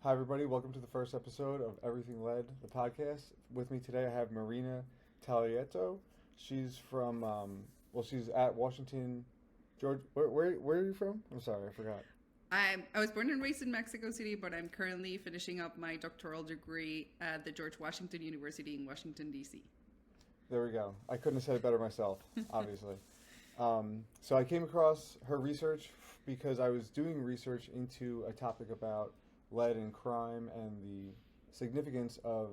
Hi, everybody. Welcome to the first episode of Everything Led, the podcast. With me today, I have Marina Talieto. She's from, she's at Washington, Georgia. Where are you from? I'm sorry, I forgot. I was born and raised in Mexico City, but I'm currently finishing up my doctoral degree at the George Washington University in Washington, D.C. There we go. I couldn't have said it better myself, obviously. So I came across her research because I was doing research into a topic about lead and crime and the significance of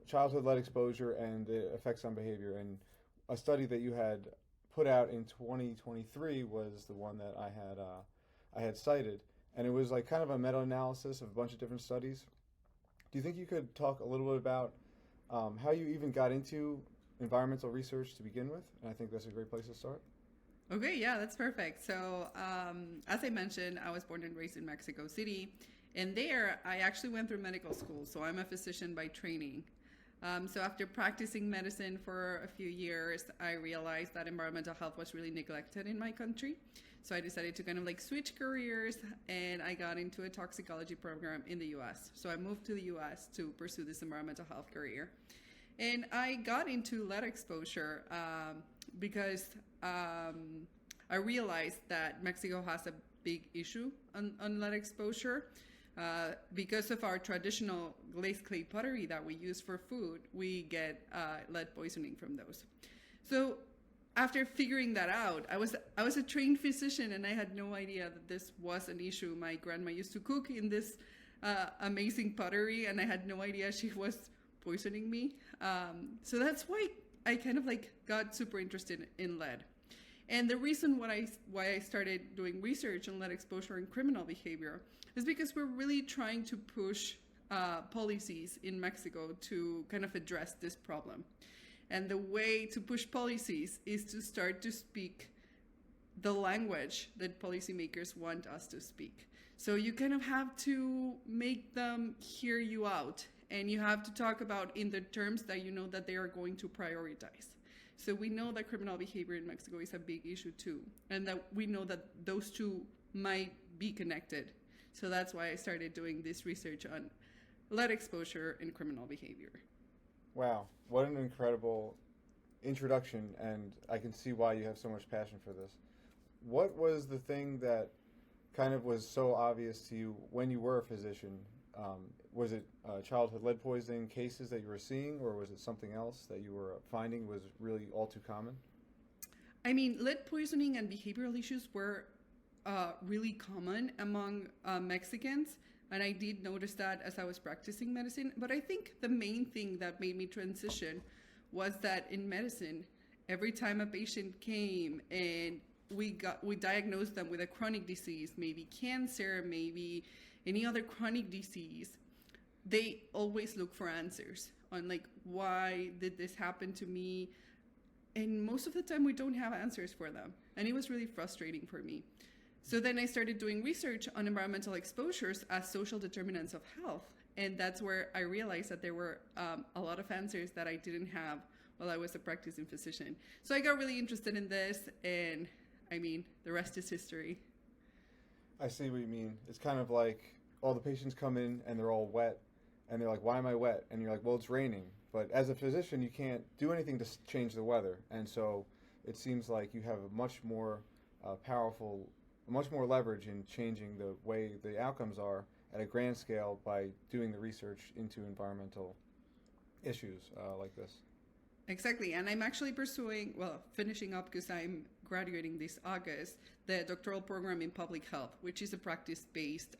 childhood lead exposure and the effects on behavior. And a study that you had put out in 2023 was the one that I had cited, and it was like kind of a meta-analysis of a bunch of different studies. Do you think you could talk a little bit about how you even got into environmental research to begin with? And I think that's a great place to start. Okay, yeah, that's perfect. So, as I mentioned, I was born and raised in Mexico City, and there I actually went through medical school. So, I'm a physician by training. So, after practicing medicine for a few years, I realized that environmental health was really neglected in my country. So, I decided to kind of like switch careers, and I got into a toxicology program in the US. So, I moved to the US to pursue this environmental health career. And I got into lead exposure because I realized that Mexico has a big issue on lead exposure. Because of our traditional glazed clay pottery that we use for food, we get lead poisoning from those. So after figuring that out, I was a trained physician, and I had no idea that this was an issue. My grandma used to cook in this amazing pottery, and I had no idea she was poisoning me. So that's why I kind of like got super interested in lead. And the reason why I started doing research on lead exposure and criminal behavior is because we're really trying to push policies in Mexico to kind of address this problem. And the way to push policies is to start to speak the language that policymakers want us to speak. So you kind of have to make them hear you out, and you have to talk about in the terms that you know that they are going to prioritize. So we know that criminal behavior in Mexico is a big issue too, and that we know that those two might be connected. So that's why I started doing this research on lead exposure and criminal behavior. Wow, what an incredible introduction, and I can see why you have so much passion for this. What was the thing that kind of was so obvious to you when you were a physician? Was it childhood lead poisoning cases that you were seeing, or was it something else that you were finding was really all too common? I mean, lead poisoning and behavioral issues were really common among Mexicans, and I did notice that as I was practicing medicine. But I think the main thing that made me transition was that in medicine, every time a patient came and we diagnosed them with a chronic disease, maybe cancer, maybe any other chronic disease, they always look for answers on like, why did this happen to me? And most of the time we don't have answers for them. And it was really frustrating for me. So then I started doing research on environmental exposures as social determinants of health. And that's where I realized that there were a lot of answers that I didn't have while I was a practicing physician. So I got really interested in this, and I mean, the rest is history. I see what you mean. It's kind of like all the patients come in and they're all wet, and they're like, "Why am I wet?" And you're like, "Well, it's raining." But as a physician, you can't do anything to change the weather, and so it seems like you have a much more much more leverage in changing the way the outcomes are at a grand scale by doing the research into environmental issues like this. Exactly. And I'm actually finishing up because I'm graduating this August, the doctoral program in public health, which is a practice-based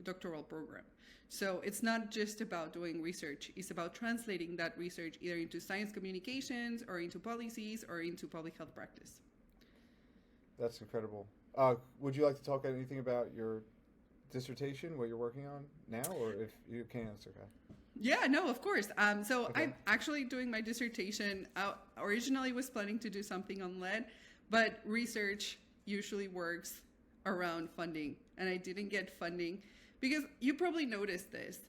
doctoral program. So it's not just about doing research. It's about translating that research either into science communications or into policies or into public health practice. That's incredible. Would you like to talk anything about your dissertation, what you're working on now, or if you can't, it's okay. Yeah, no, of course. So Okay. I'm actually doing my dissertation. Originally was planning to do something on lead, but research usually works around funding, and I didn't get funding because you probably noticed this.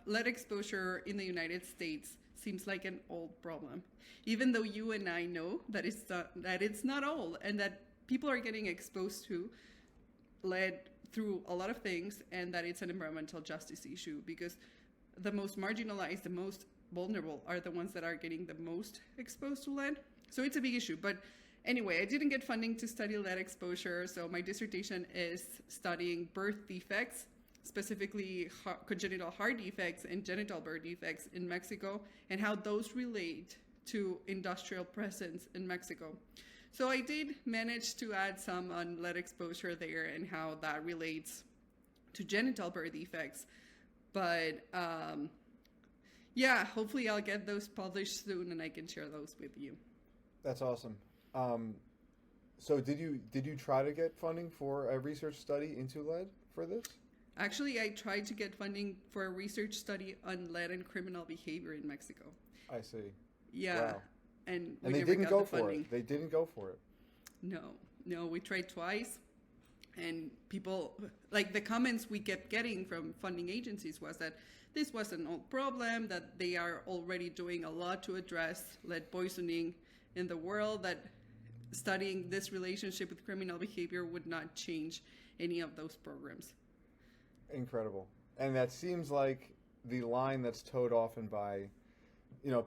Lead exposure in the United States seems like an old problem, even though you and I know that it's not old, and that people are getting exposed to lead through a lot of things, and that it's an environmental justice issue, because the most marginalized, the most vulnerable are the ones that are getting the most exposed to lead. So it's a big issue. But anyway, I didn't get funding to study lead exposure, so my dissertation is studying birth defects, specifically congenital heart defects and genital birth defects in Mexico, and how those relate to industrial presence in Mexico. So I did manage to add some on lead exposure there and how that relates to genital birth defects. But yeah, hopefully I'll get those published soon and I can share those with you. That's awesome. So did you try to get funding for a research study into lead for this? Actually, I tried to get funding for a research study on lead and criminal behavior in Mexico. I see. Yeah. Wow. And they didn't go for it. They didn't go for it. No, we tried twice. And people, like the comments we kept getting from funding agencies was that this was an old problem, that they are already doing a lot to address lead poisoning in the world, that studying this relationship with criminal behavior would not change any of those programs. Incredible. And that seems like the line that's towed often by,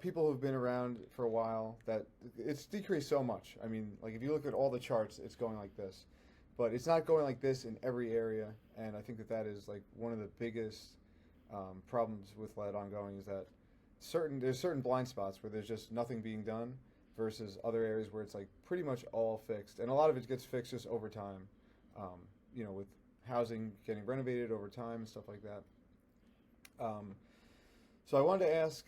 people who've been around for a while, that it's decreased so much. I mean, like if you look at all the charts, it's going like this. But it's not going like this in every area. And I think that is like one of the biggest problems with lead ongoing, is that there's certain blind spots where there's just nothing being done versus other areas where it's like pretty much all fixed. And a lot of it gets fixed just over time, with housing getting renovated over time and stuff like that. So I wanted to ask,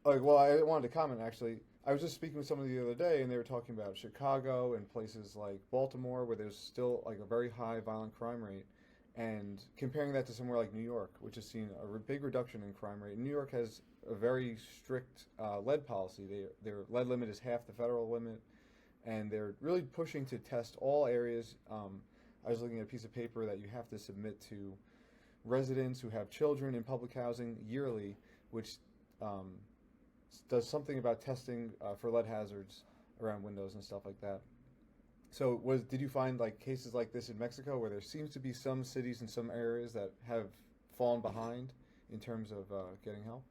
I wanted to comment actually. I was just speaking with someone the other day, and they were talking about Chicago and places like Baltimore, where there's still like a very high violent crime rate, and comparing that to somewhere like New York, which has seen a big reduction in crime rate. New York has a very strict lead policy. Their lead limit is half the federal limit, and they're really pushing to test all areas. I was looking at a piece of paper that you have to submit to residents who have children in public housing yearly, which does something about testing for lead hazards around windows and stuff like that. So did you find like cases like this in Mexico, where there seems to be some cities and some areas that have fallen behind in terms of getting help?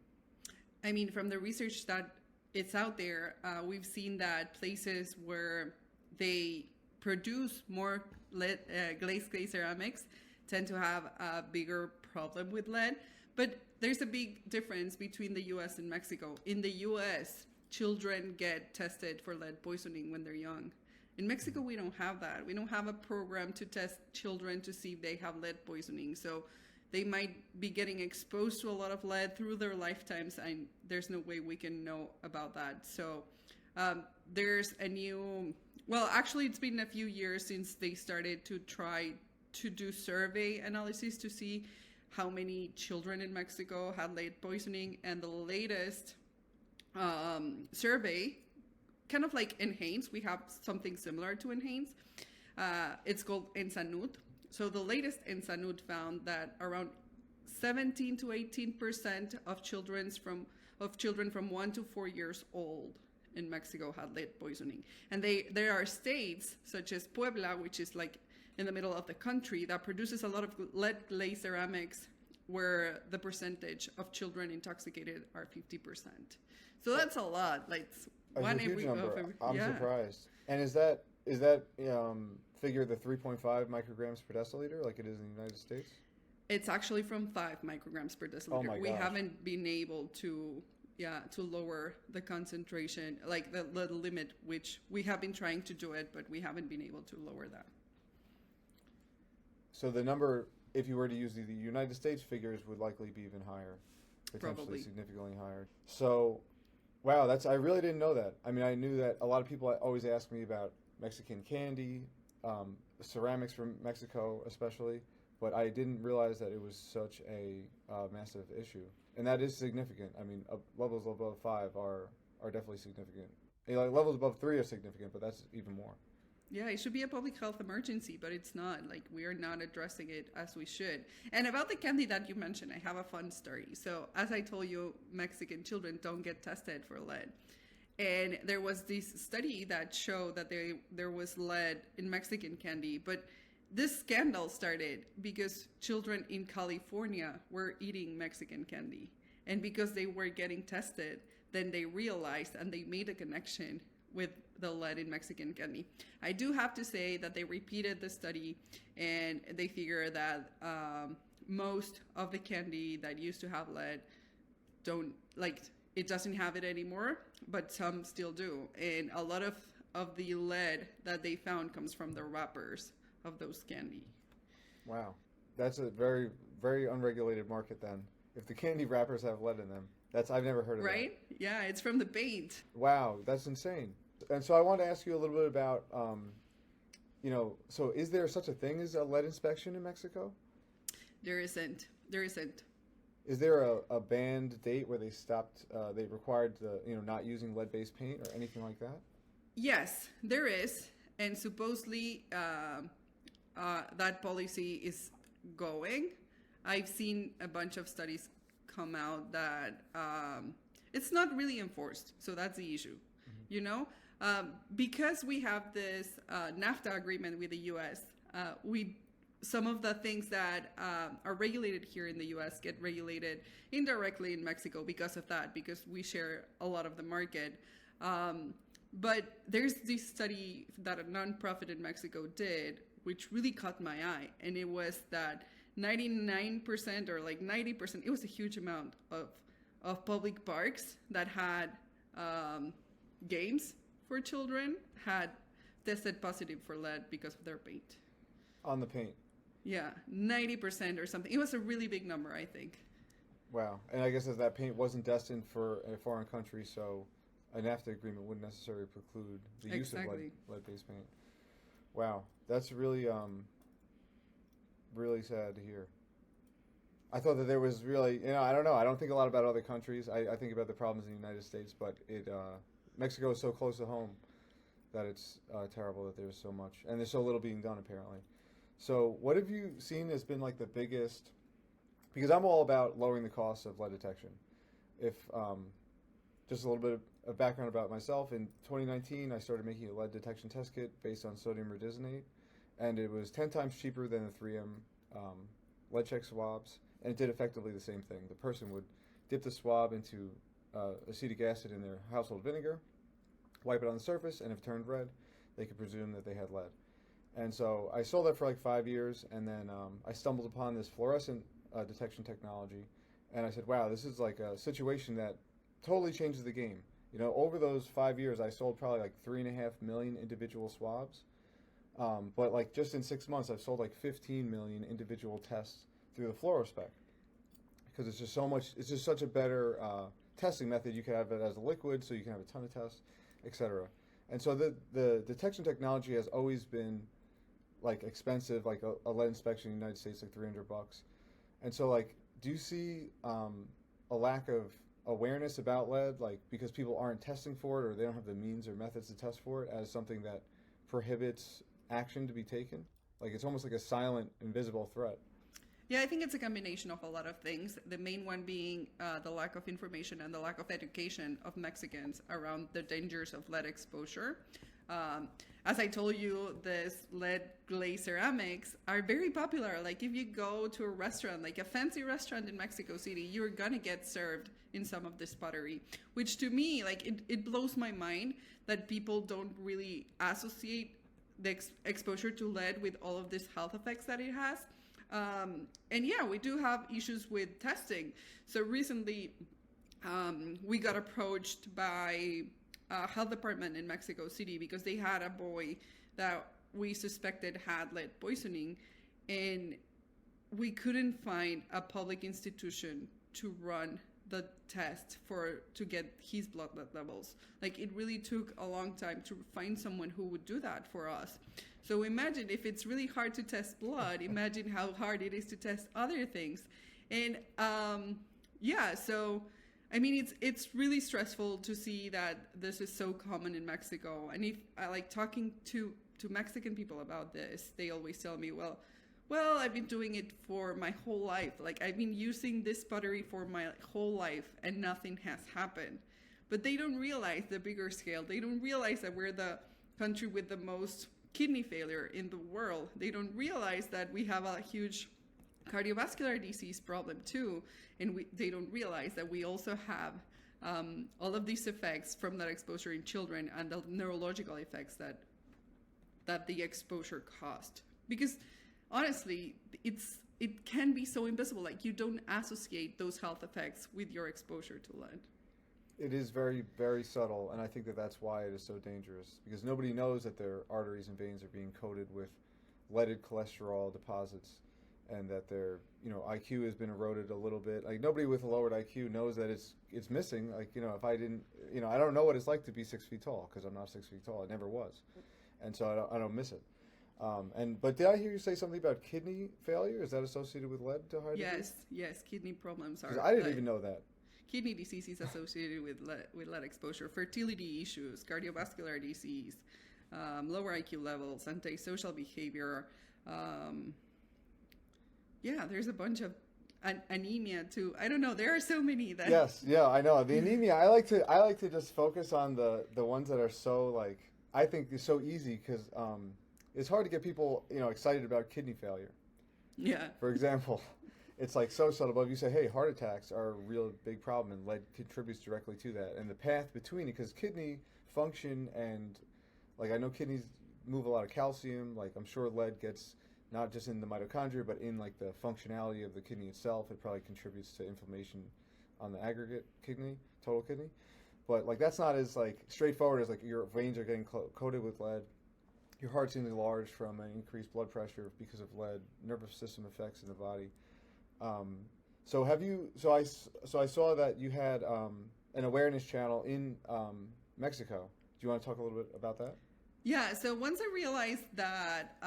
I mean, from the research that it's out there, we've seen that places where they produce more glazed clay ceramics tend to have a bigger problem with lead. But there's a big difference between the U.S. and Mexico. In the U.S., children get tested for lead poisoning when they're young. In Mexico, we don't have that. We don't have a program to test children to see if they have lead poisoning. So they might be getting exposed to a lot of lead through their lifetimes, and there's no way we can know about that. So there's a new... Well, actually, it's been a few years since they started to try to do survey analysis to see how many children in Mexico had lead poisoning. And the latest survey, kind of like Enhance, we have something similar to Enhance. It's called Ensanud. So the latest Ensanud found that around 17 to 18% of children from 1 to 4 years old in Mexico had lead poisoning. And there are states such as Puebla, which is like in the middle of the country, that produces a lot of lead glazed ceramics, where the percentage of children intoxicated are 50%. So that's a lot. Like a huge number. I'm surprised. And is that figure the 3.5 micrograms per deciliter like it is in the United States? It's actually from 5 micrograms per deciliter. Oh my gosh. We haven't been able to lower the concentration, like the limit, which we have been trying to do it, but we haven't been able to lower that. So the number, if you were to use the United States figures, would likely be even higher, potentially Probably. Significantly higher. So, wow, I really didn't know that. I mean, I knew that a lot of people always ask me about Mexican candy, ceramics from Mexico especially, but I didn't realize that it was such a massive issue. And that is significant. I mean, levels above 5 are definitely significant. Levels above 3 are significant, but that's even more. Yeah, it should be a public health emergency, but it's not. Like, we are not addressing it as we should. And about the candy that you mentioned, I have a fun story. So, as I told you, Mexican children don't get tested for lead. And there was this study that showed that there was lead in Mexican candy, but this scandal started because children in California were eating Mexican candy. And because they were getting tested, then they realized and they made a connection with the lead in Mexican candy. I do have to say that they repeated the study and they figure that most of the candy that used to have lead don't, like, it doesn't have it anymore, but some still do. And a lot of the lead that they found comes from the wrappers of those candy. Wow. That's a very, very unregulated market then. If the candy wrappers have lead in them, I've never heard of that. Right? Yeah, it's from the paint. Wow, that's insane. And so I wanted to ask you a little bit about, so is there such a thing as a lead inspection in Mexico? There isn't. Is there a banned date where they stopped, they required, not using lead-based paint or anything like that? Yes, there is. And supposedly that policy is going. I've seen a bunch of studies come out that it's not really enforced. So that's the issue, because we have this NAFTA agreement with the U.S., some of the things that are regulated here in the U.S. get regulated indirectly in Mexico because of that, because we share a lot of the market. But there's this study that a nonprofit in Mexico did, which really caught my eye. And it was that 99% or like 90%, it was a huge amount of public parks that had games for children had tested positive for lead because of their paint. On the paint? Yeah, 90% or something. It was a really big number, I think. Wow. And I guess as that paint wasn't destined for a foreign country, so a NAFTA agreement wouldn't necessarily preclude the use of lead-based paint. Wow. That's really, really sad to hear. I thought that there was really, I don't know. I don't think a lot about other countries. I think about the problems in the United States, but Mexico is so close to home that it's terrible that there's so much. And there's so little being done, apparently. So what have you seen has been like the biggest, because I'm all about lowering the cost of lead detection. If, just a little bit of background about myself, in 2019 I started making a lead detection test kit based on sodium rhodizonate, and it was 10 times cheaper than the 3M lead check swabs, and it did effectively the same thing. The person would dip the swab into acetic acid in their household vinegar, wipe it on the surface, and if it turned red, they could presume that they had lead. And so I sold that for like 5 years, and then I stumbled upon this fluorescent detection technology, and I said, wow, this is like a situation that totally changes the game. Over those 5 years, I sold probably like 3.5 million individual swabs. But like just in 6 months, I've sold like 15 million individual tests through the fluorospec, because it's just so much. It's just such a better testing method. You can have it as a liquid, so you can have a ton of tests, etc. And so the detection technology has always been like expensive. Like a lead inspection in the United States, like $300. And so like, do you see a lack of awareness about lead, like because people aren't testing for it, or they don't have the means or methods to test for it, as something that prohibits action to be taken? Like it's almost like a silent, invisible threat. Yeah, I think it's a combination of a lot of things. The main one being the lack of information and the lack of education of Mexicans around the dangers of lead exposure. As I told you, this lead glazed ceramics are very popular. Like if you go to a restaurant, like a fancy restaurant in Mexico City, you're gonna get served in some of this pottery, which to me, like it blows my mind that people don't really associate the exposure to lead with all of these health effects that it has. And yeah, we do have issues with testing. So recently, we got approached by health department in Mexico City because they had a boy that we suspected had lead poisoning, and we couldn't find a public institution to run the test to get his blood levels. Like it really took a long time to find someone who would do that for us. So imagine if it's really hard to test blood, imagine how hard it is to test other things. And yeah, so I mean, it's really stressful to see that this is so common in Mexico. And if I like talking to Mexican people about this, they always tell me, well, I've been doing it for my whole life. Like I've been using this pottery for my whole life and nothing has happened. But they don't realize the bigger scale. They don't realize that we're the country with the most kidney failure in the world. They don't realize that we have a huge cardiovascular disease problem too, and they don't realize that we also have all of these effects from that exposure in children and the neurological effects that the exposure caused. Because honestly, it can be so invisible. Like, you don't associate those health effects with your exposure to lead. It is very, very subtle, and I think that that's why it is so dangerous, because nobody knows that their arteries and veins are being coated with leaded cholesterol deposits, and that their IQ has been eroded a little bit. Like, nobody with a lowered IQ knows that it's missing. Like, if I didn't, I don't know what it's like to be 6 feet tall, because I'm not 6 feet tall. I never was, and so I don't miss it. But did I hear you say something about kidney failure? Is that associated with lead to a high degree? Yes, kidney problems are. Because I didn't even know that. Kidney disease is associated with lead exposure, fertility issues, cardiovascular disease, lower IQ levels, antisocial behavior. There's a bunch of anemia too. I don't know. There are so many that. Yes, yeah, I know. The anemia. I like to just focus on the ones that are so, like, I think it's so easy, because it's hard to get people excited about kidney failure. Yeah. For example. It's like so subtle, but if you say, hey, heart attacks are a real big problem, and lead contributes directly to that. And the path between it, because kidney function and, like, I know kidneys move a lot of calcium. Like, I'm sure lead gets not just in the mitochondria, but in, like, the functionality of the kidney itself. It probably contributes to inflammation on the aggregate kidney, total kidney. But, like, that's not as, like, straightforward as, like, your veins are getting coated with lead. Your heart's getting enlarged from an increased blood pressure because of lead, nervous system effects in the body. So I saw that you had an awareness channel in Mexico. Do you want to talk a little bit about that? Yeah, so once I realized that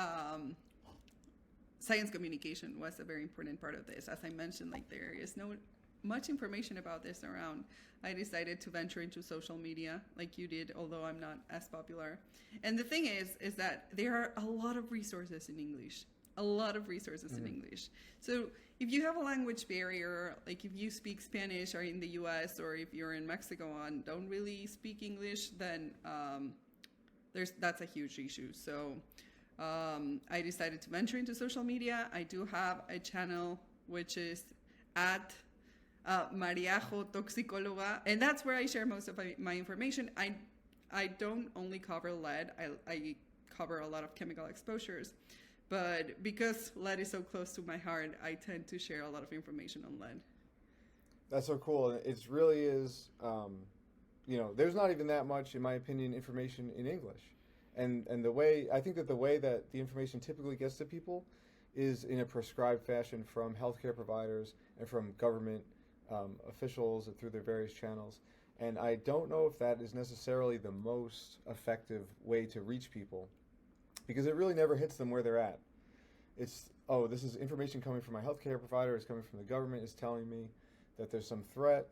science communication was a very important part of this, as I mentioned, like, there is no much information about this around, I decided to venture into social media like you did, although I'm not as popular. And the thing is that there are a lot of resources in English. In English. So if you have a language barrier, like if you speak Spanish or in the US, or if you're in Mexico and don't really speak English, then that's a huge issue. So I decided to venture into social media. I do have a channel which is at Mariajo Toxicóloga, and that's where I share most of my information. I don't only cover lead. I cover a lot of chemical exposures. But because lead is so close to my heart, I tend to share a lot of information on lead. That's so cool. It really is, there's not even that much, in my opinion, information in English. And the way that the information typically gets to people is in a prescribed fashion from healthcare providers and from government officials through their various channels. And I don't know if that is necessarily the most effective way to reach people, because it really never hits them where they're at. It's, this is information coming from my healthcare provider, it's coming from the government, it's telling me that there's some threat.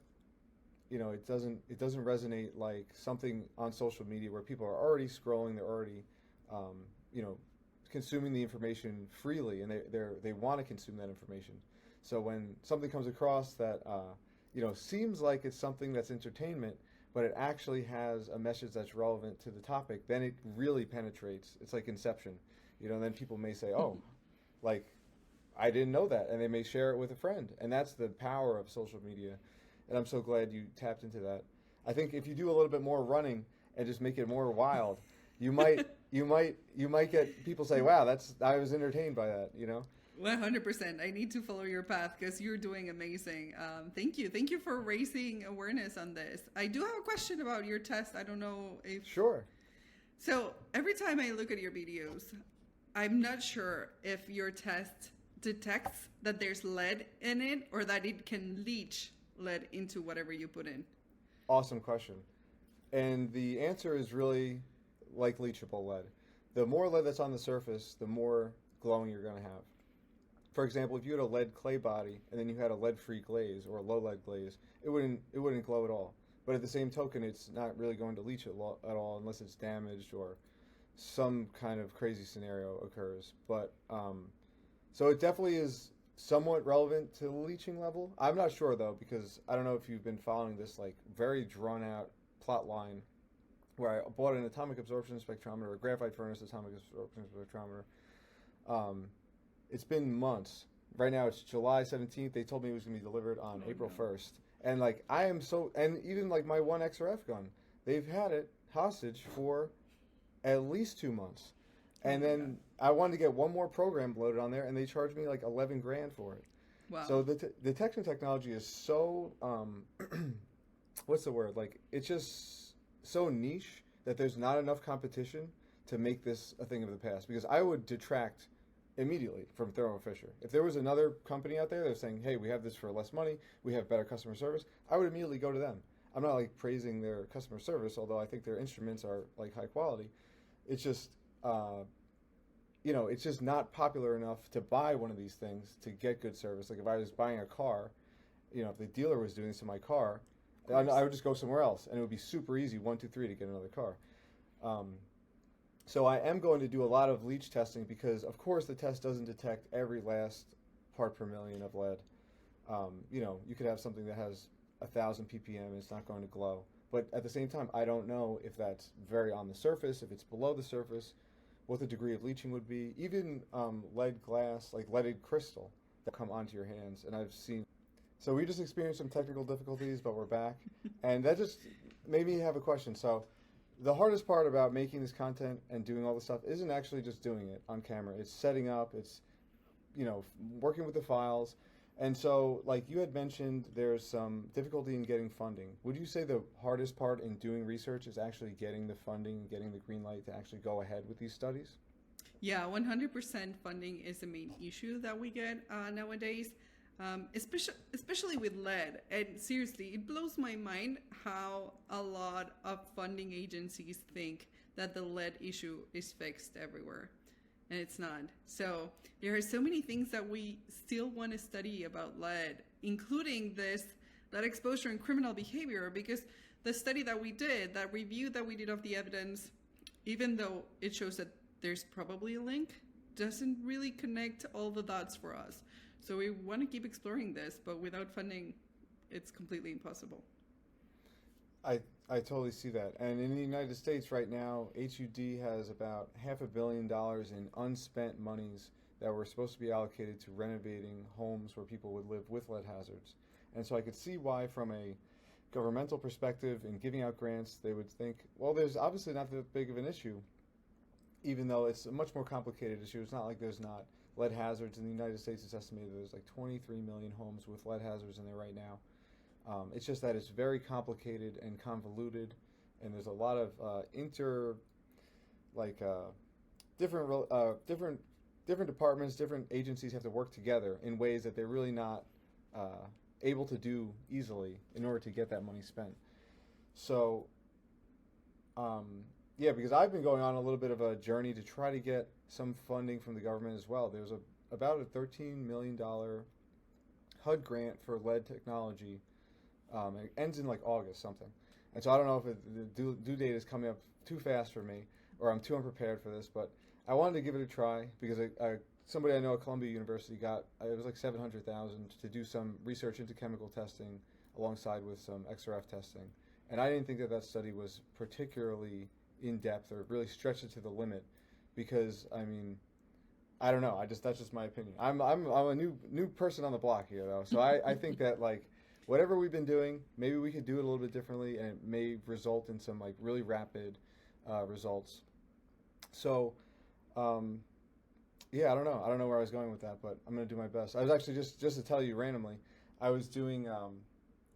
It doesn't resonate like something on social media where people are already scrolling, they're already, consuming the information freely, and they want to consume that information. So when something comes across that, seems like it's something that's entertainment, but it actually has a message that's relevant to the topic, then it really penetrates. It's like Inception, and then people may say, like, I didn't know that, and they may share it with a friend, and that's the power of social media, and I'm so glad you tapped into that. I think if you do a little bit more running and just make it more wild, you might get people say, wow, I was entertained by that, 100%. I need to follow your path because you're doing amazing. Thank you for raising awareness on this. I do have a question about your test. I don't know if... Sure. So every time I look at your videos, I'm not sure if your test detects that there's lead in it or that it can leach lead into whatever you put in. Awesome question. And the answer is really like leachable lead. The more lead that's on the surface, the more glowing you're going to have. For example, if you had a lead clay body and then you had a lead-free glaze or a low-lead glaze, it wouldn't glow at all. But at the same token, it's not really going to leach at all unless it's damaged or some kind of crazy scenario occurs. But so it definitely is somewhat relevant to the leaching level. I'm not sure though, because I don't know if you've been following this like very drawn-out plot line where I bought an atomic absorption spectrometer, a graphite furnace atomic absorption spectrometer. It's been months. Right now it's July 17th. They told me it was going to be delivered on April 1st. And like I am so, and even like my one XRF gun, they've had it hostage for at least 2 months. And then I wanted to get one more program loaded on there, and they charged me like 11 grand for it. Wow. So the detection technology is so, what's the word? Like it's just so niche that there's not enough competition to make this a thing of the past. Because I would detract immediately from Thermo Fisher. If there was another company out there that's saying, hey, we have this for less money, we have better customer service, I would immediately go to them. I'm not like praising their customer service, although I think their instruments are like high quality. It's just, it's just not popular enough to buy one of these things to get good service. Like if I was buying a car, if the dealer was doing this to my car, I would just go somewhere else, and it would be super easy, 1, 2, 3, to get another car. So I am going to do a lot of leach testing because, of course, the test doesn't detect every last part per million of lead. You could have something that has 1,000 ppm and it's not going to glow. But at the same time, I don't know if that's very on the surface, if it's below the surface, what the degree of leaching would be. Even lead glass, like leaded crystal, that come onto your hands. And I've seen. So we just experienced some technical difficulties, but we're back. And that just made me have a question. So the hardest part about making this content and doing all this stuff isn't actually just doing it on camera. It's setting up, it's, working with the files. And so, like you had mentioned, there's some difficulty in getting funding. Would you say the hardest part in doing research is actually getting the funding, getting the green light to actually go ahead with these studies? Yeah, 100% funding is the main issue that we get nowadays, especially with lead. And seriously, it blows my mind how a lot of funding agencies think that the lead issue is fixed everywhere. And it's not. So there are so many things that we still want to study about lead, including this lead exposure and criminal behavior, because the study that we did, that review that we did of the evidence, even though it shows that there's probably a link, doesn't really connect all the dots for us. So we want to keep exploring this, but without funding, it's completely impossible. I totally see that. And in the United States right now, HUD has about $500 million in unspent monies that were supposed to be allocated to renovating homes where people would live with lead hazards. And so I could see why, from a governmental perspective, in giving out grants, they would think, well, there's obviously not that big of an issue, even though it's a much more complicated issue. It's not like there's not lead hazards. In the United States, it's estimated there's like 23 million homes with lead hazards in there right now. It's just that it's very complicated and convoluted, and there's a lot of different departments, different agencies have to work together in ways that they're really not able to do easily in order to get that money spent. So, because I've been going on a little bit of a journey to try to get some funding from the government as well. There's about a $13 million HUD grant for lead technology. It ends in like August something. And so I don't know if the due date is coming up too fast for me, or I'm too unprepared for this, but I wanted to give it a try because somebody I know at Columbia University got, it was like $700,000 to do some research into chemical testing alongside with some XRF testing. And I didn't think that study was particularly in depth or really stretched it to the limit, because I don't know. That's just my opinion. I'm a new person on the block here though, so I think that like whatever we've been doing, maybe we could do it a little bit differently, and it may result in some like really rapid results. So, I don't know. I don't know where I was going with that, but I'm going to do my best. I was actually just to tell you randomly, I was doing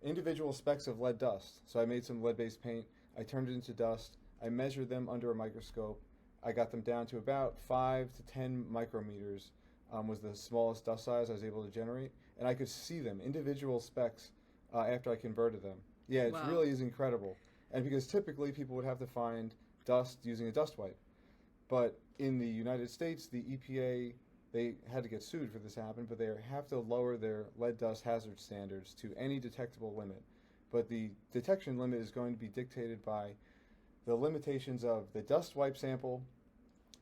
individual specks of lead dust. So I made some lead-based paint. I turned it into dust. I measured them under a microscope. I got them down to about 5 to 10 micrometers was the smallest dust size I was able to generate. And I could see them, individual specks, after I converted them. Yeah, it really is incredible. And because typically people would have to find dust using a dust wipe. But in the United States, the EPA, they had to get sued for this to happen, but they have to lower their lead dust hazard standards to any detectable limit. But the detection limit is going to be dictated by the limitations of the dust wipe sample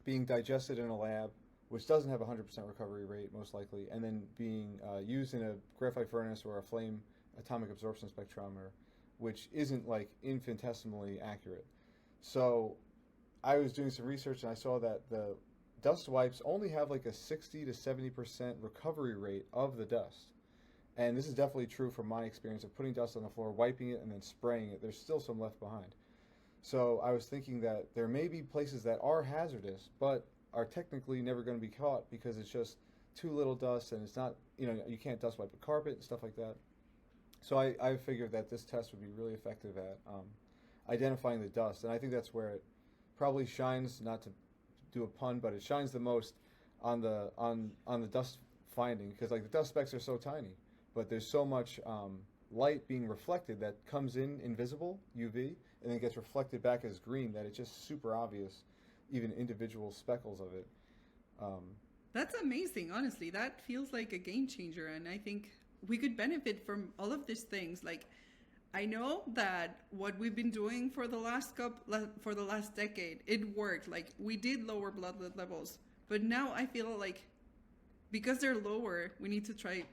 being digested in a lab, which doesn't have a 100% recovery rate, most likely, and then being used in a graphite furnace or a flame atomic absorption spectrometer, which isn't like infinitesimally accurate. So I was doing some research and I saw that the dust wipes only have like a 60 to 70% recovery rate of the dust. And this is definitely true from my experience of putting dust on the floor, wiping it, and then spraying it. There's still some left behind. So I was thinking that there may be places that are hazardous, but are technically never going to be caught because it's just too little dust and it's not, you can't dust wipe a carpet and stuff like that. So I figured that this test would be really effective at identifying the dust. And I think that's where it probably shines, not to do a pun, but it shines the most on the dust finding, because like the dust specks are so tiny, but there's so much light being reflected that comes in invisible UV and then gets reflected back as green that it's just super obvious, even individual speckles of it. That's amazing. Honestly, that feels like a game changer, and I think we could benefit from all of these things. Like, I know that what we've been doing for the last decade, it worked. Like, we did lower blood levels, but now I feel like because they're lower, we need to try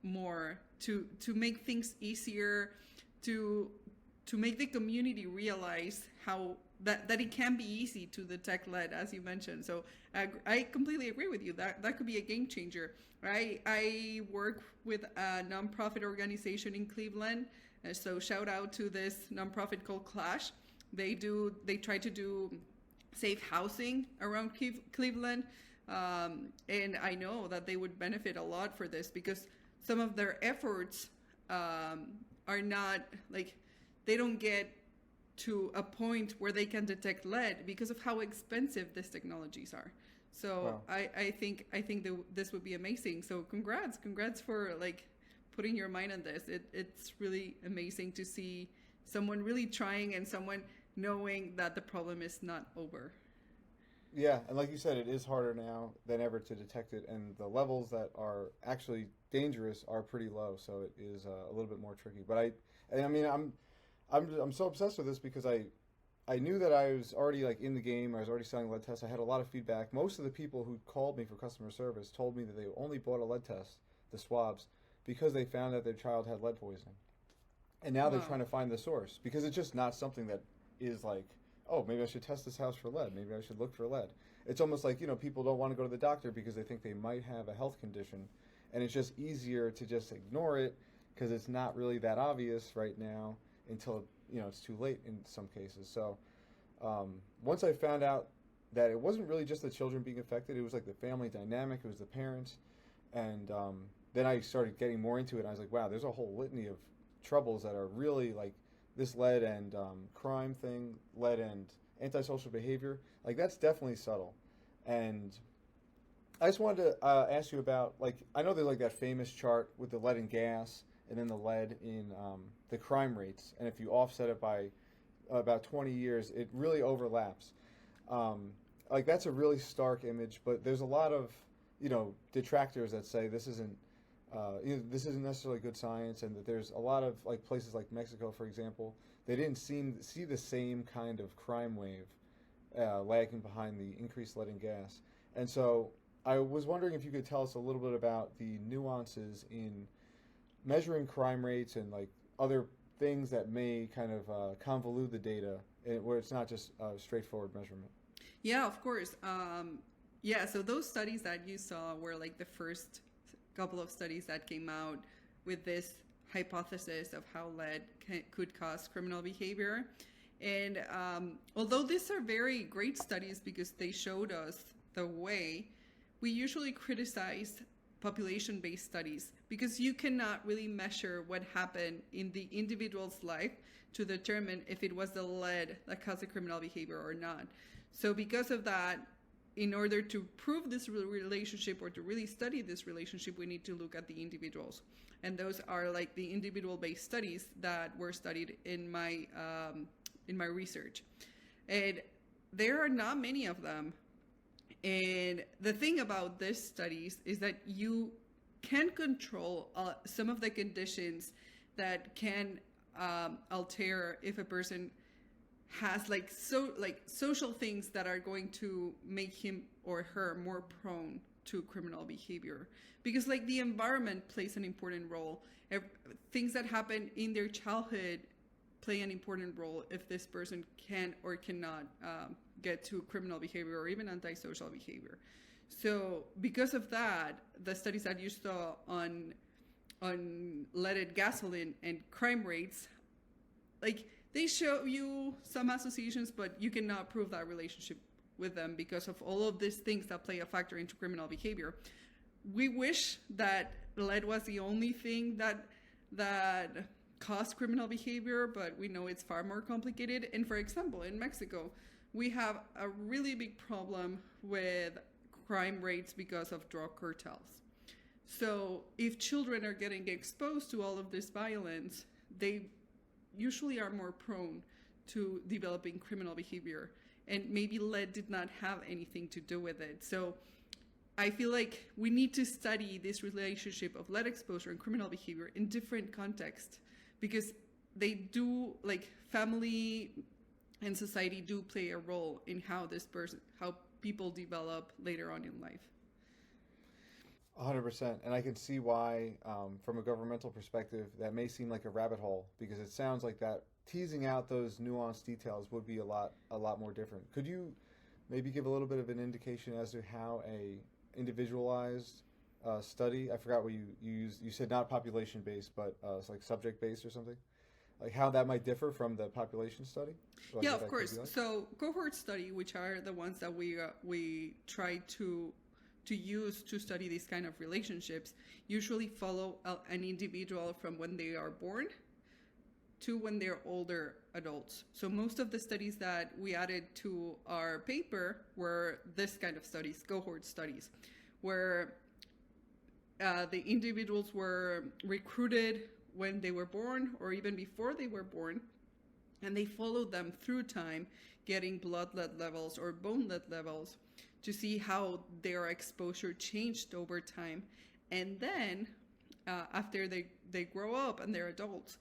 more to make things easier, to make the community realize how that it can be easy to detect lead, as you mentioned. So I completely agree with you. That could be a game changer. I work with a nonprofit organization in Cleveland. So shout out to this nonprofit called Clash. They try to do safe housing around Cleveland. And I know that they would benefit a lot for this because some of their efforts are not like, they don't get to a point where they can detect lead because of how expensive these technologies are. So wow. I think this would be amazing. So congrats for like putting your mind on this. It's really amazing to see someone really trying and someone knowing that the problem is not over. Yeah, and like you said, it is harder now than ever to detect it, and the levels that are actually dangerous are pretty low, so it is a little bit more tricky. But I'm so obsessed with this because I knew that I was already like in the game. I was already selling lead tests. I had a lot of feedback. Most of the people who called me for customer service told me that they only bought a lead test, the swabs, because they found that their child had lead poisoning. And now they're trying to find the source because it's just not something that is like, oh, maybe I should test this house for lead. Maybe I should look for lead. It's almost like, people don't want to go to the doctor because they think they might have a health condition. And it's just easier to just ignore it because it's not really that obvious right now until, it's too late in some cases. So once I found out that it wasn't really just the children being affected, it was like the family dynamic, it was the parents. And then I started getting more into it. And I was like, wow, there's a whole litany of troubles that are really like this lead and crime thing, lead and antisocial behavior. Like that's definitely subtle. And I just wanted to ask you about, like, I know there's like that famous chart with the lead and gas and then the lead in the crime rates. And if you offset it by about 20 years, it really overlaps. Like that's a really stark image, but there's a lot of, detractors that say this isn't necessarily good science, and that there's a lot of like places like Mexico, for example, they didn't see the same kind of crime wave lagging behind the increased lead and gas. And so I was wondering if you could tell us a little bit about the nuances in measuring crime rates and like other things that may kind of convolute the data, where it's not just a straightforward measurement. Yeah, of course. So those studies that you saw were like the first couple of studies that came out with this hypothesis of how lead could cause criminal behavior. And although these are very great studies because they showed us the way, we usually criticize population-based studies because you cannot really measure what happened in the individual's life to determine if it was the lead that caused the criminal behavior or not. So because of that, in order to prove this relationship or to really study this relationship, we need to look at the individuals. And those are like the individual-based studies that were studied in my research. And there are not many of them. And the thing about these studies is that you can control some of the conditions that can alter if a person has social things that are going to make him or her more prone to criminal behavior, because like the environment plays an important role. Things that happen in their childhood play an important role if this person can or cannot get to criminal behavior or even antisocial behavior. So because of that, the studies that you saw on leaded gasoline and crime rates, like they show you some associations, but you cannot prove that relationship with them because of all of these things that play a factor into criminal behavior. We wish that lead was the only thing that caused criminal behavior, but we know it's far more complicated. And for example, in Mexico, we have a really big problem with crime rates because of drug cartels. So if children are getting exposed to all of this violence, they usually are more prone to developing criminal behavior. And maybe lead did not have anything to do with it. So I feel like we need to study this relationship of lead exposure and criminal behavior in different contexts, because they do, like family and society do play a role in how people develop later on in life. 100%. And I can see why, from a governmental perspective, that may seem like a rabbit hole, because it sounds like that teasing out those nuanced details would be a lot more different. Could you maybe give a little bit of an indication as to how a individualized study, I forgot what you used, you said not population-based, but it's like subject-based or something? Like how that might differ from the population study? Like yeah, of course. Like? So cohort study, which are the ones that we try to use to study these kind of relationships, usually follow an individual from when they are born to when they're older adults. So most of the studies that we added to our paper were this kind of studies, cohort studies, where the individuals were recruited when they were born or even before they were born, and they followed them through time, getting blood lead levels or bone lead levels to see how their exposure changed over time. And then after they grow up and they're adults,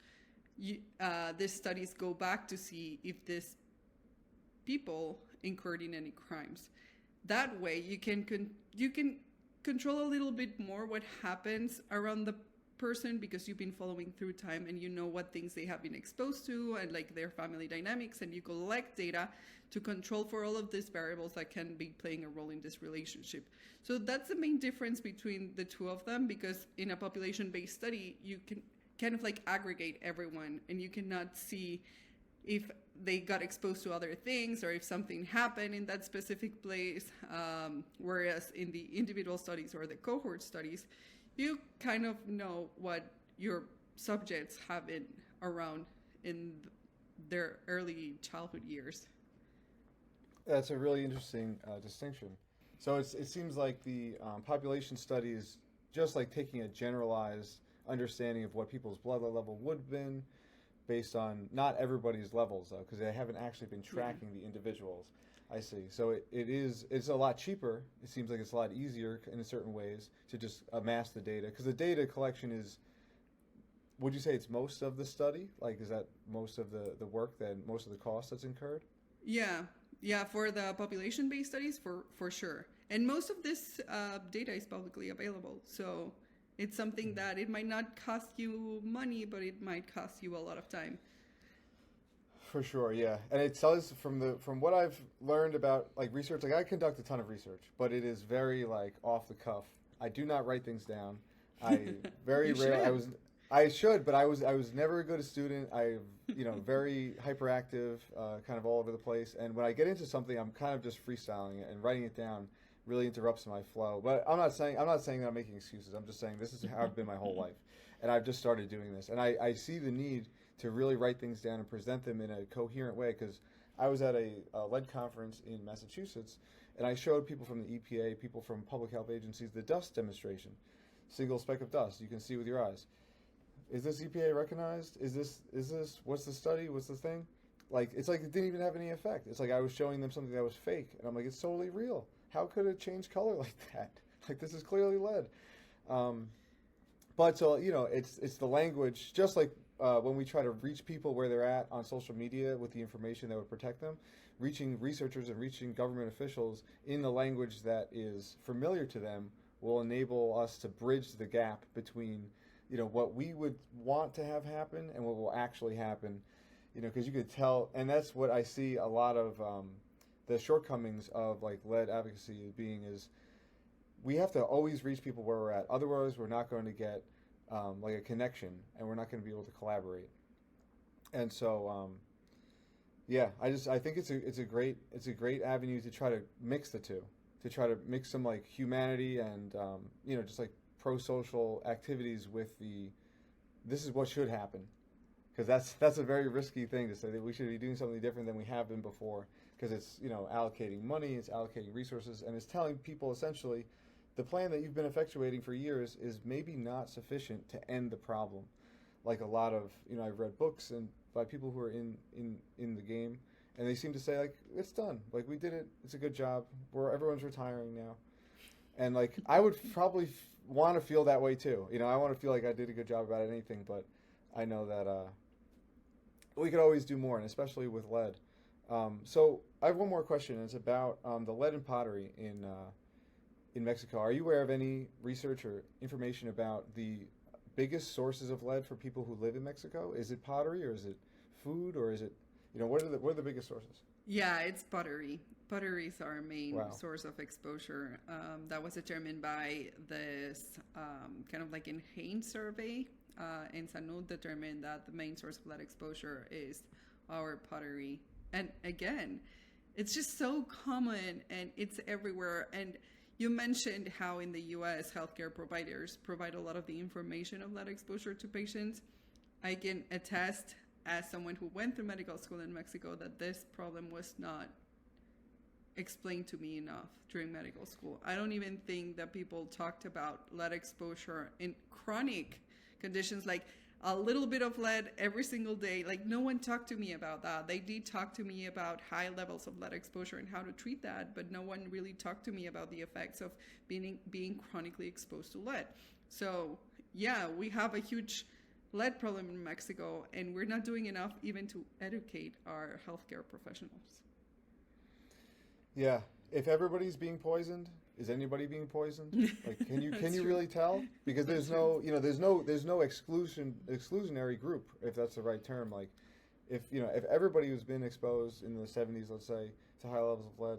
these studies go back to see if these people incurred in any crimes. That way you can control a little bit more what happens around the person, because you've been following through time and you know what things they have been exposed to and like their family dynamics, and you collect data to control for all of these variables that can be playing a role in this relationship. So that's the main difference between the two of them, because in a population-based study you can kind of like aggregate everyone and you cannot see if they got exposed to other things or if something happened in that specific place, whereas in the individual studies or the cohort studies, you kind of know what your subjects have been around in their early childhood years. That's a really interesting distinction. So it seems like the population study is just like taking a generalized understanding of what people's blood level would have been based on not everybody's levels, though, because they haven't actually been tracking the individuals. I see. So it's a lot cheaper. It seems like it's a lot easier in certain ways to just amass the data, because the data collection is, would you say it's most of the study? Like, is that most of the work, then most of the cost that's incurred? Yeah, for the population-based studies, for sure. And most of this data is publicly available. So it's something that it might not cost you money, but it might cost you a lot of time. For sure, yeah. And it tells from what I've learned about like research, like I conduct a ton of research, but it is very like off the cuff. I do not write things down. I very rarely I should, but I was never a good student. Very hyperactive, kind of all over the place. And when I get into something, I'm kind of just freestyling it, and writing it down really interrupts my flow. But I'm not saying that I'm making excuses. I'm just saying this is how I've been my whole life. And I've just started doing this. And I see the need to really write things down and present them in a coherent way, because I was at a lead conference in Massachusetts, and I showed people from the EPA, people from public health agencies, the dust demonstration. Single speck of dust you can see with your eyes. Is this EPA recognized? Is this what's the study? What's the thing? Like, it's like it didn't even have any effect. It's like I was showing them something that was fake, and I'm like, it's totally real. How could it change color like that? Like, this is clearly lead. But so, it's the language, just like when we try to reach people where they're at on social media with the information that would protect them, reaching researchers and reaching government officials in the language that is familiar to them will enable us to bridge the gap between, what we would want to have happen and what will actually happen You know, because you could tell, and that's what I see a lot of the shortcomings of like lead advocacy being is we have to always reach people where we're at. Otherwise, we're not going to get like a connection, and we're not going to be able to collaborate. And so, yeah, I think it's a great avenue to try to mix the two, to try to mix some like humanity and you know, just like pro-social activities with this is what should happen, because that's a very risky thing to say that we should be doing something different than we have been before, because it's, you know, allocating money, it's allocating resources, and it's telling people essentially the plan that you've been effectuating for years is maybe not sufficient to end the problem. Like a lot of, you know, I've read books and by people who are in the game, and they seem to say like it's done, like we did it, it's a good job, everyone's retiring now, and like I would probably want to feel that way too. You know, I want to feel like I did a good job about anything, but I know that we could always do more, and especially with lead. So I have one more question. And it's about the lead and pottery in Mexico. Are you aware of any research or information about the biggest sources of lead for people who live in Mexico? Is it pottery, or is it food, or is it, you know, what are the biggest sources? Yeah, it's pottery. Pottery is our main Wow. source of exposure. That was determined by this kind of like in Haines survey. And Sanud determined that the main source of lead exposure is our pottery. And again, it's just so common and it's everywhere. And you mentioned how in the U.S. healthcare providers provide a lot of the information of lead exposure to patients. I can attest, as someone who went through medical school in Mexico, that this problem was not explained to me enough during medical school. I don't even think that people talked about lead exposure in chronic conditions, like a little bit of lead every single day. Like no one talked to me about that. They did talk to me about high levels of lead exposure and how to treat that, but no one really talked to me about the effects of being chronically exposed to lead. So yeah, we have a huge lead problem in Mexico, and we're not doing enough even to educate our healthcare professionals. Yeah, if everybody's being poisoned, is anybody being poisoned? Like, can you That's true. really tell? Because there's That's no, you know, there's no exclusionary group, if that's the right term. Like, if you know, if everybody who's been exposed in the 70s, let's say, to high levels of lead,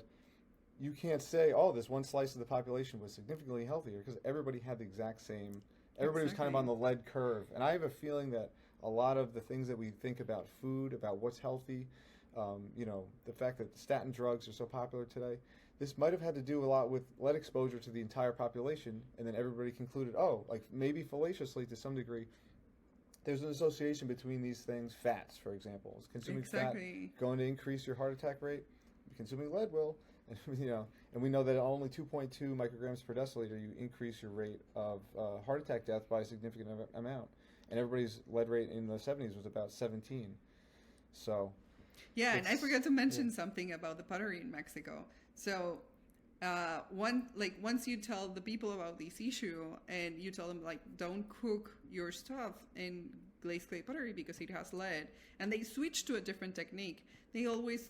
you can't say, oh, this one slice of the population was significantly healthier, because everybody had the exact same. Everybody was kind of on the lead curve, and I have a feeling that a lot of the things that we think about food, about what's healthy, you know, the fact that statin drugs are so popular today, this might have had to do a lot with lead exposure to the entire population, and then everybody concluded, oh, like maybe fallaciously to some degree, there's an association between these things. Fats, for example, is consuming fat going to increase your heart attack rate? Consuming lead will, and you know, and we know that at only 2.2 micrograms per deciliter, you increase your rate of heart attack death by a significant amount, and everybody's lead rate in the 70s was about 17. So. Yeah, and I forgot to mention something about the pottery in Mexico. So, once you tell the people about this issue and you tell them like, don't cook your stuff in glazed clay pottery because it has lead, and they switch to a different technique, they always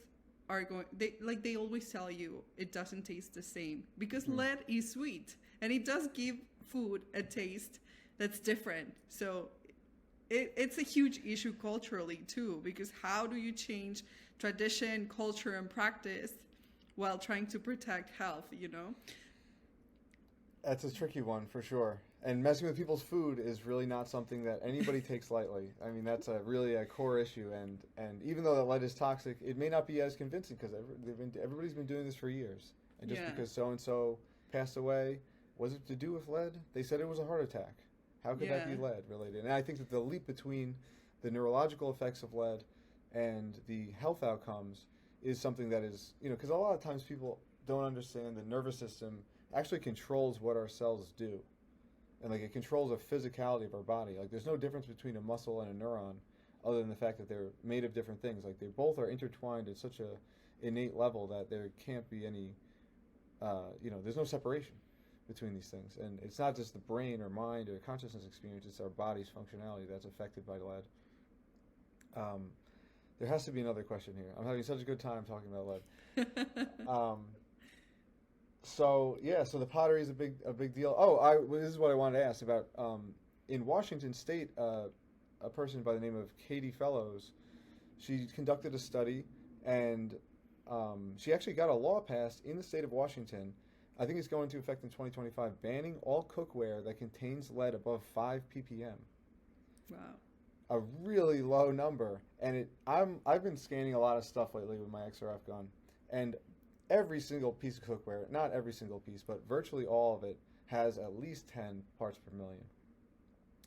they always tell you it doesn't taste the same because lead is sweet and it does give food a taste that's different. So it's a huge issue culturally too, because how do you change tradition, culture, and practice while trying to protect health, you know? That's a tricky one for sure. And messing with people's food is really not something that anybody takes lightly. I mean, that's really a core issue. And even though the lead is toxic, it may not be as convincing because everybody's been doing this for years. And just because so-and-so passed away, was it to do with lead? They said it was a heart attack. How could that be lead related? And I think that the leap between the neurological effects of lead and the health outcomes is something that is, you know, because a lot of times people don't understand the nervous system actually controls what our cells do. And like it controls the physicality of our body. Like there's no difference between a muscle and a neuron other than the fact that they're made of different things. Like they both are intertwined at such a innate level that there can't be any, you know, there's no separation between these things. And it's not just the brain or mind or consciousness experience, it's our body's functionality that's affected by lead. There has to be another question here. I'm having such a good time talking about lead. So the pottery is a big deal. Oh, this is what I wanted to ask about. In Washington State, a person by the name of Katie Fellows, She conducted a study, and she actually got a law passed in the state of Washington. I think it's going into effect in 2025, banning all cookware that contains lead above 5 ppm. Wow. A really low number. And I've been scanning a lot of stuff lately with my XRF gun, and every single piece of cookware, not every single piece, but virtually all of it, has at least 10 parts per million.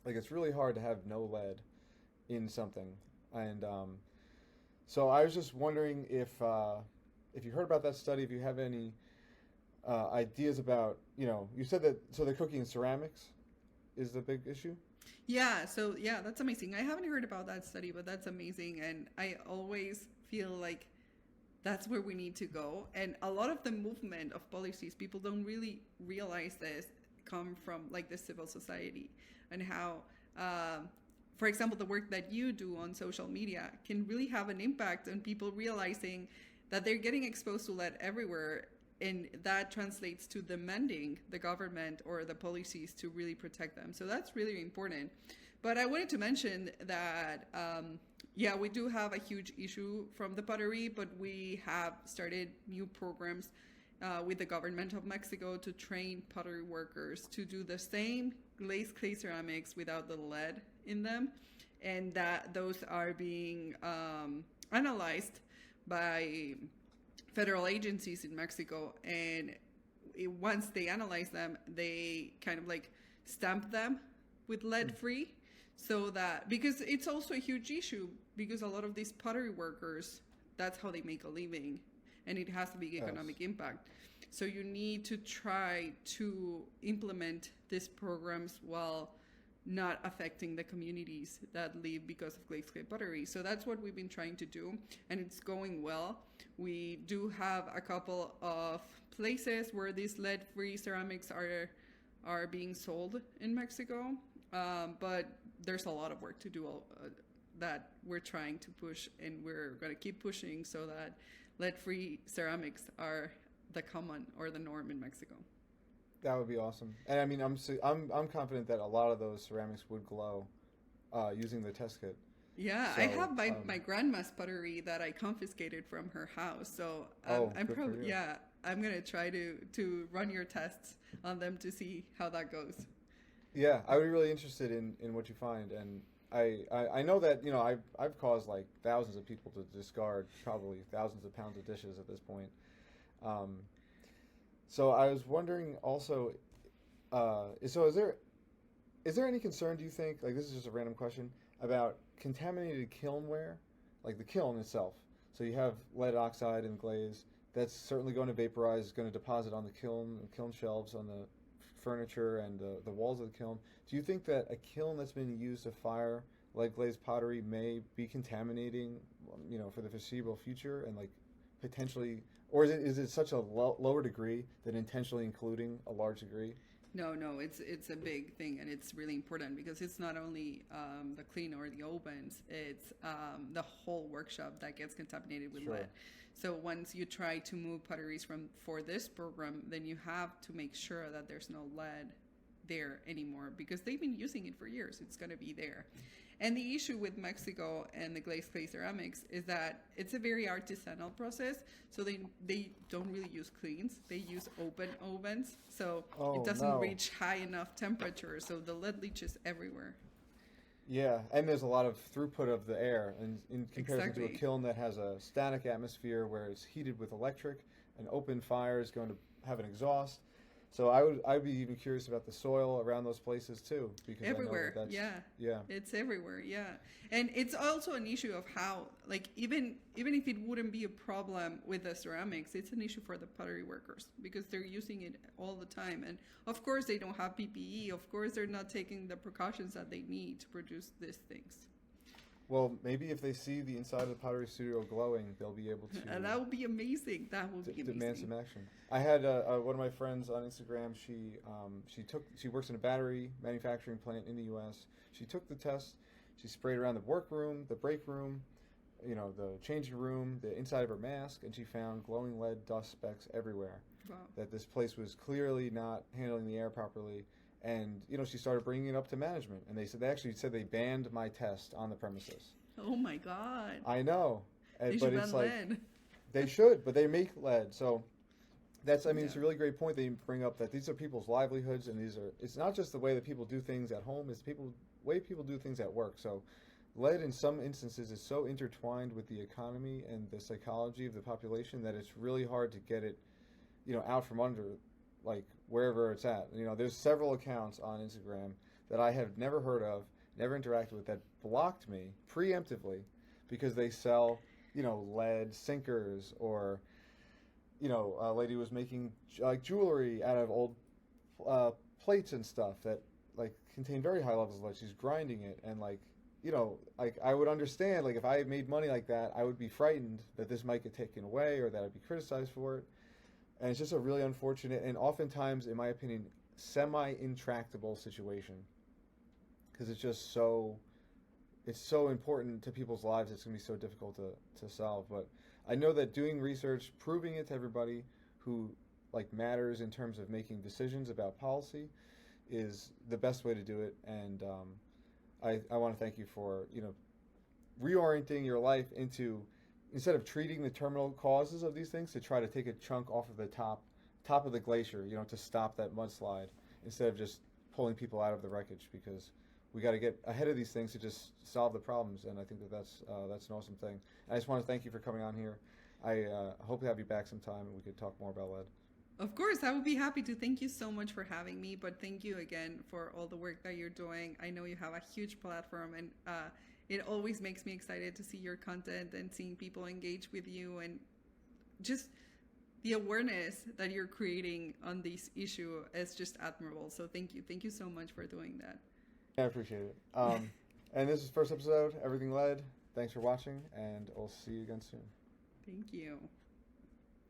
Like, it's really hard to have no lead in something. And so I was just wondering if you heard about that study, if you have any ideas about, you said that, so they're cooking in ceramics is the big issue? Yeah, so yeah, that's amazing. I haven't heard about that study, but that's amazing. And I always feel like that's where we need to go. And a lot of the movement of policies, people don't really realize this, come from like the civil society, and how, for example, the work that you do on social media can really have an impact on people realizing that they're getting exposed to lead everywhere. And that translates to demanding the government or the policies to really protect them. So that's really important. But I wanted to mention that, yeah, we do have a huge issue from the pottery, but we have started new programs with the government of Mexico to train pottery workers to do the same glazed clay ceramics without the lead in them. And that those are being analyzed by federal agencies in Mexico, and once they analyze them, they kind of like stamp them with lead free, so that, because it's also a huge issue, because a lot of these pottery workers, that's how they make a living, and it has a big economic impact. So you need to try to implement these programs while not affecting the communities that live because of glazed clay pottery. So that's what we've been trying to do, and it's going well. We do have a couple of places where these lead-free ceramics are being sold in Mexico, but there's a lot of work to do that we're trying to push, and we're going to keep pushing so that lead-free ceramics are the common or the norm in Mexico. That would be awesome. And I mean, I'm confident that a lot of those ceramics would glow using the test kit. Yeah, So, I have my grandma's pottery that I confiscated from her house. So I'm probably, yeah, I'm gonna try to run your tests on them to see how that goes. Yeah, I would be really interested in what you find, and I know that I've caused like thousands of people to discard probably thousands of pounds of dishes at this point. So I was wondering also, so is there any concern, do you think, like this is just a random question, about contaminated kilnware, like the kiln itself? So you have lead oxide and glaze, that's certainly going to vaporize, going to deposit on the kiln shelves, on the furniture and the walls of the kiln. Do you think that a kiln that's been used to fire lead glazed pottery may be contaminating, for the foreseeable future, and like potentially, or is it such a lower degree than intentionally including a large degree? No, it's a big thing, and it's really important because it's not only the clean or the ovens, it's the whole workshop that gets contaminated with lead. So once you try to move potteries for this program, then you have to make sure that there's no lead there anymore, because they've been using it for years. It's going to be there. And the issue with Mexico and the glazed clay ceramics is that it's a very artisanal process. So they don't really use cleans. They use open ovens. So it doesn't reach high enough temperature. So the lead leaches everywhere. Yeah, and there's a lot of throughput of the air in comparison to a kiln that has a static atmosphere where it's heated with electric. An open fire is going to have an exhaust. So I'd be even curious about the soil around those places too, because everywhere, I know yeah, it's everywhere, yeah, and it's also an issue of how, like, even if it wouldn't be a problem with the ceramics, it's an issue for the pottery workers because they're using it all the time, and of course they don't have PPE. Of course they're not taking the precautions that they need to produce these things. Well, maybe if they see the inside of the pottery studio glowing, they'll be able to. And that would be amazing. That would be amazing. Demand some action. I had one of my friends on Instagram. She works in a battery manufacturing plant in the U.S. She took the test. She sprayed around the workroom, the break room, the changing room, the inside of her mask, and she found glowing lead dust specks everywhere. Wow. That this place was clearly not handling the air properly. And she started bringing it up to management, and they actually said they banned my test on the premises. Oh my God. I know, They but should it's ban like lead. they should, but they make lead. So that's, I mean, it's a Yeah. really great point that you bring up, that these are people's livelihoods, and it's not just the way that people do things at home, it's way people do things at work. So lead in some instances is so intertwined with the economy and the psychology of the population that it's really hard to get it, out from under, like wherever it's at. There's several accounts on Instagram that I have never heard of, never interacted with, that blocked me preemptively because they sell, lead sinkers, or a lady was making like jewelry out of old plates and stuff that like contain very high levels of lead. She's grinding it, and like I would understand, like if I made money like that, I would be frightened that this might get taken away or that I'd be criticized for it. And it's just a really unfortunate and oftentimes, in my opinion, semi-intractable situation, because it's so important to people's lives. It's going to be so difficult to solve. But I know that doing research, proving it to everybody who like matters in terms of making decisions about policy, is the best way to do it. And I want to thank you for reorienting your life into, instead of treating the terminal causes of these things, to try to take a chunk off of the top of the glacier, to stop that mudslide, instead of just pulling people out of the wreckage, because we got to get ahead of these things to just solve the problems. And I think that's an awesome thing. And I just want to thank you for coming on here. I hope to have you back sometime and we could talk more about lead. Of course, I would be happy to. Thank you so much for having me. But thank you again for all the work that you're doing. I know you have a huge platform, and it always makes me excited to see your content and seeing people engage with you, and just the awareness that you're creating on this issue is just admirable. So thank you. Thank you so much for doing that. I appreciate it. And this is the first episode, Everything Lead. Thanks for watching, and I'll see you again soon. Thank you.